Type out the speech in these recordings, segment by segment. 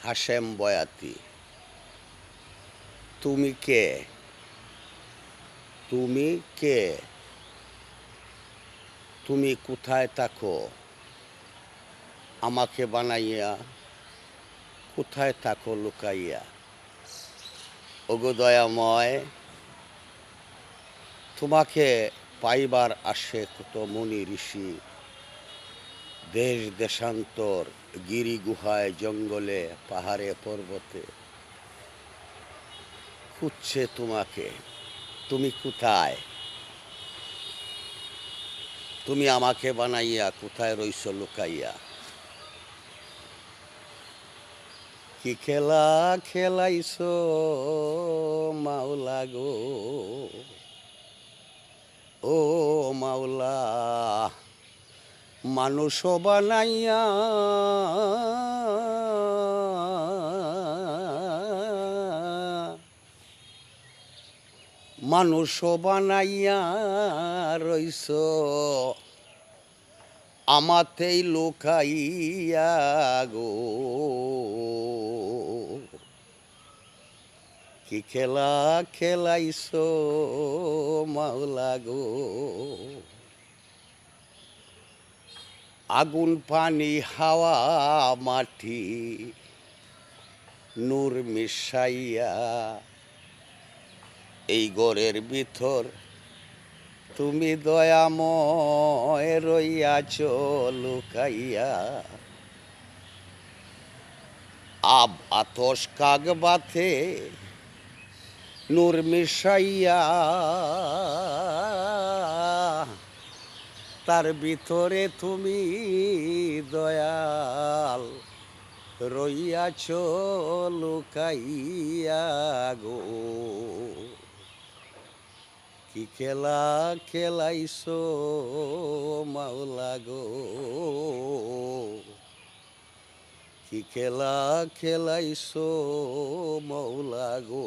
হাশেম বয়াতি। তুমি কে? তুমি কে? তুমি কোথায় থাকো? আমাকে বানাইয়া কোথায় থাকো লুকাইয়া? ওগো দয়াময়, তোমাকে পাইবার আসে কত মুনি ঋষি, দেশ দেশান্তর, গিরি গুহায় জঙ্গলে পাহাড়ে পর্বতে খুঁজছে তোমাকে। তুমি কোথায়? তুমি আমাকে বানাইয়া কোথায় রইছ লুকাইয়া? কি খেলা খেলাইছ মাওলা গো, ও মাওলা, মানুষ বানাইয়া মানুষ বানাইয়া রইছ আমাতেই লুকাইয়া গো। কি খেলা খেলাইছ মাওলা গো, আগুন পানি হাওয়া মাটি নূর মিশাইয়া এই ঘরের ভিতর তুমি দয়াময় রইয়াছ লুকাইয়া। আব আতস কাগ বাথে নূর মিশাইয়া তার ভিতরে তুমি দয়াল রইয়াছ লুকাইয়া গো। কি খেলা খেলাইছ মাওলা গো, কি খেলা খেলাইছ মাওলা গো।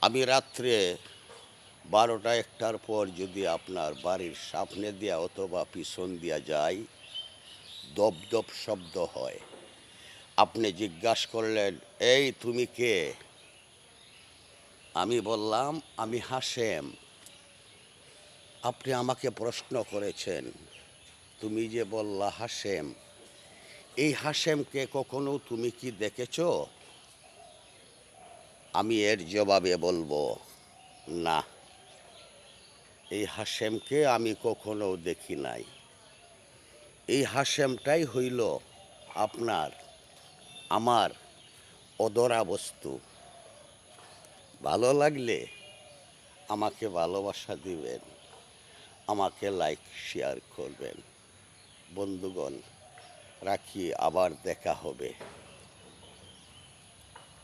আমি রাত্রে 12টা-1টার পর যদি আপনার বাড়ির সামনে দিয়া অথবা পিছন দিয়া যাই, দপদপ শব্দ হয়। আপনি জিজ্ঞাসা করলেন, এই তুমি কে? আমি বললাম, আমি হাশেম। আপনি আমাকে প্রশ্ন করেছেন, তুমি যে বললা হাশেম, এই হাশেমকে কখনো তুমি কি দেখেছ? আমি এর জবাবে বলবো, না, এই হাশেমকে আমি কখনো দেখি নাই। এই হাশেমটাই হইল আপনার আমার অধরা বস্তু। ভালো লাগলে আমাকে ভালোবাসা দিবেন, আমাকে লাইক শেয়ার করবেন। বন্ধুগণ, রাখি, আবার দেখা হবে।